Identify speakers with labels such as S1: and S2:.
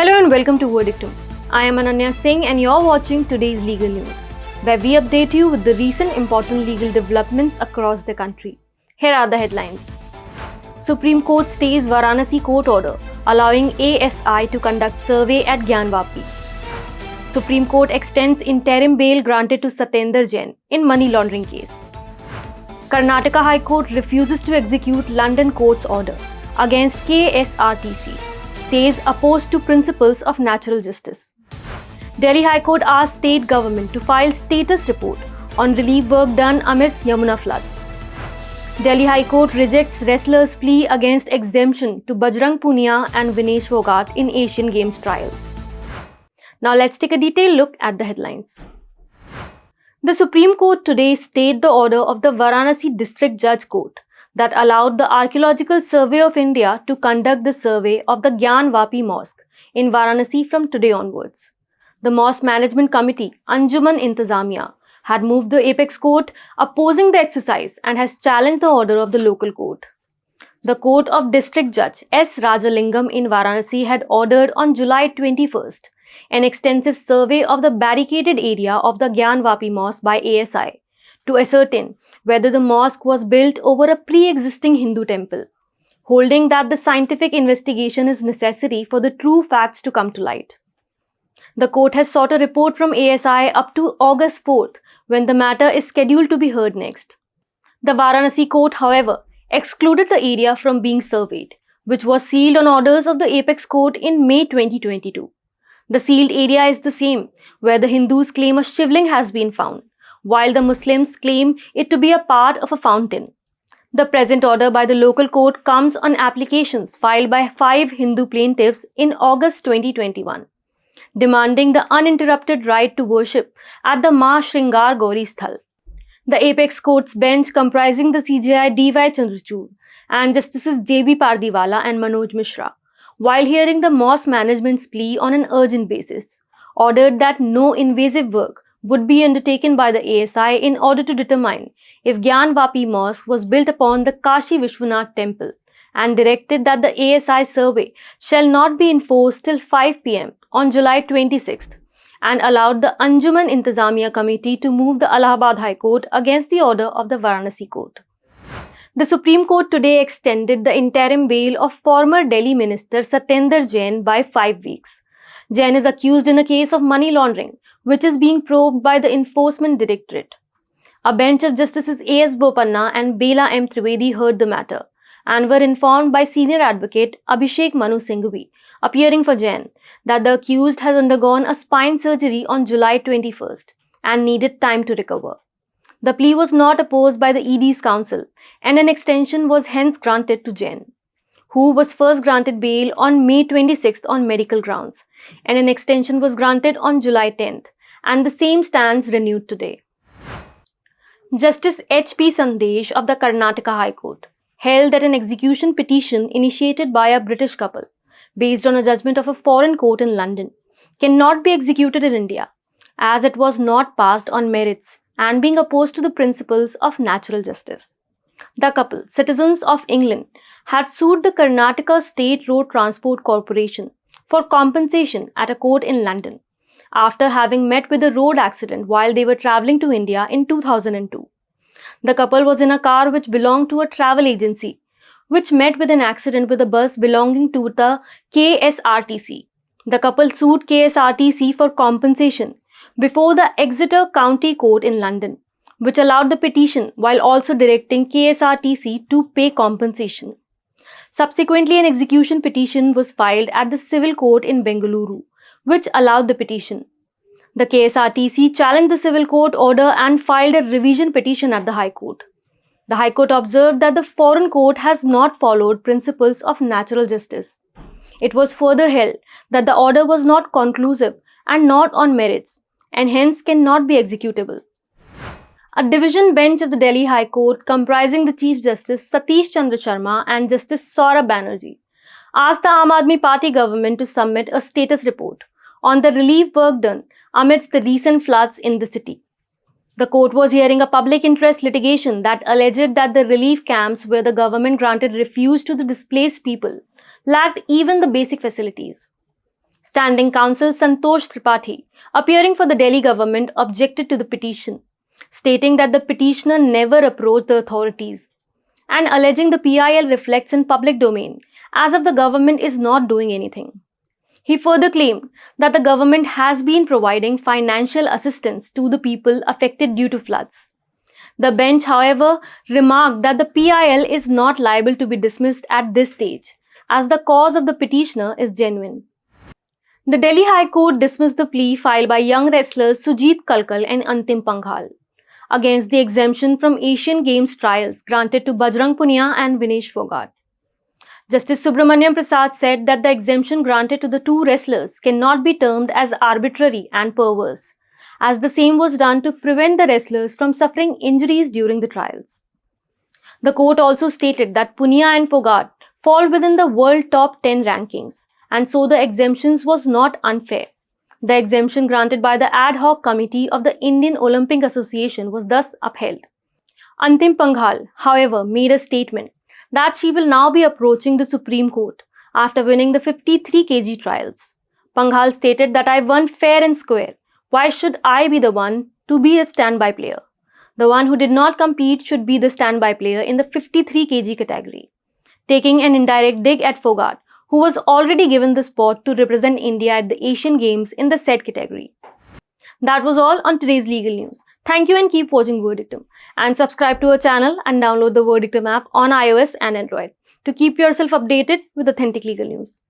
S1: Hello and welcome to Verdictum. I am Ananya Singh and you're watching today's legal news, where we update you with the recent important legal developments across the country. Here are the headlines. Supreme Court stays Varanasi Court order, allowing ASI to conduct survey at Gyanvapi. Supreme Court extends interim bail granted to Satyendar Jain in money laundering case. Karnataka High Court refuses to execute London Court's order against KSRTC, says opposed to principles of natural justice. Delhi High Court asks state government to file status report on relief work done amidst Yamuna Floods. Delhi High Court rejects wrestlers' plea against exemption to Bajrang, Punia and Vinesh Phogat in Asian Games trials. Now let's take a detailed look at the headlines. The Supreme Court today stayed the order of the Varanasi District Judge Court that allowed the Archaeological Survey of India to conduct the survey of the Gyanvapi Mosque in Varanasi from today onwards. The Mosque Management Committee, Anjuman Intizamiya, had moved the apex court opposing the exercise and has challenged the order of the local court. The Court of District Judge S. Rajalingam in Varanasi had ordered on July 21st an extensive survey of the barricaded area of the Gyanvapi Mosque by ASI to ascertain whether the mosque was built over a pre-existing Hindu temple, holding that the scientific investigation is necessary for the true facts to come to light. The court has sought a report from ASI up to August 4th, when the matter is scheduled to be heard next. The Varanasi court, however, excluded the area from being surveyed, which was sealed on orders of the apex court in May 2022. The sealed area is the same, where the Hindus claim a shivling has been found, while the Muslims claim it to be a part of a fountain. The present order by the local court comes on applications filed by 5 Hindu plaintiffs in August 2021, demanding the uninterrupted right to worship at the Ma Shringar Gauri Sthal. The apex court's bench, comprising the CJI D.Y. Chandrachud and Justices J.B. Pardiwala and Manoj Mishra, while hearing the mosque management's plea on an urgent basis, ordered that no invasive work would be undertaken by the ASI in order to determine if Gyanvapi Mosque was built upon the Kashi Vishwanath temple, and directed that the ASI survey shall not be enforced till 5 p.m. on July 26th, and allowed the Anjuman Intizamiya committee to move the Allahabad High Court against the order of the Varanasi Court. The Supreme Court today extended the interim bail of former Delhi Minister Satyendar Jain by 5 weeks. Jain is accused in a case of money laundering, which is being probed by the Enforcement Directorate. A bench of Justices A.S. Bopanna and Bela M. Trivedi heard the matter and were informed by senior advocate Abhishek Manu Singhvi, appearing for Jain, that the accused has undergone a spine surgery on July 21st and needed time to recover. The plea was not opposed by the ED's counsel, and an extension was hence granted to Jain, who was first granted bail on May 26th on medical grounds, and an extension was granted on July 10th, and the same stands renewed today. Justice H.P. Sandesh of the Karnataka High Court held that an execution petition initiated by a British couple, based on a judgment of a foreign court in London, cannot be executed in India, as it was not passed on merits and being opposed to the principles of natural justice. The couple, citizens of England, had sued the Karnataka State Road Transport Corporation for compensation at a court in London, after having met with a road accident while they were travelling to India in 2002. The couple was in a car which belonged to a travel agency, which met with an accident with a bus belonging to the KSRTC. The couple sued KSRTC for compensation before the Exeter County Court in London, which allowed the petition while also directing KSRTC to pay compensation. Subsequently, an execution petition was filed at the Civil Court in Bengaluru, which allowed the petition. The KSRTC challenged the Civil Court order and filed a revision petition at the High Court. The High Court observed that the foreign court has not followed principles of natural justice. It was further held that the order was not conclusive and not on merits, and hence cannot be executable. A division bench of the Delhi High Court, comprising the Chief Justice Satish Chandra Sharma and Justice Saurabh Banerjee, asked the Aam Aadmi Party government to submit a status report on the relief work done amidst the recent floods in the city. The court was hearing a public interest litigation that alleged that the relief camps where the government granted refuge to the displaced people lacked even the basic facilities. Standing counsel Santosh Tripathi, appearing for the Delhi government, objected to the petition, stating that the petitioner never approached the authorities and alleging the PIL reflects in public domain as if the government is not doing anything. He further claimed that the government has been providing financial assistance to the people affected due to floods. The bench, however, remarked that the PIL is not liable to be dismissed at this stage, as the cause of the petitioner is genuine. The Delhi High Court dismissed the plea filed by young wrestlers Sujit Kalkal and Antim Panghal against the exemption from Asian Games trials granted to Bajrang Punia and Vinesh Phogat. Justice Subramaniam Prasad said that the exemption granted to the two wrestlers cannot be termed as arbitrary and perverse, as the same was done to prevent the wrestlers from suffering injuries during the trials. The court also stated that Punia and Phogat fall within the world top 10 rankings, and so the exemptions was not unfair. The exemption granted by the ad hoc committee of the Indian Olympic Association was thus upheld. Antim Panghal, however, made a statement that she will now be approaching the Supreme Court after winning the 53 kg trials. Panghal stated that I won fair and square. Why should I be the one to be a standby player? The one who did not compete should be the standby player in the 53 kg category, taking an indirect dig at Phogat, who was already given the spot to represent India at the Asian Games in the said category. That was all on today's legal news. Thank you and keep watching Verdictum. And subscribe to our channel and download the Verdictum app on iOS and Android to keep yourself updated with authentic legal news.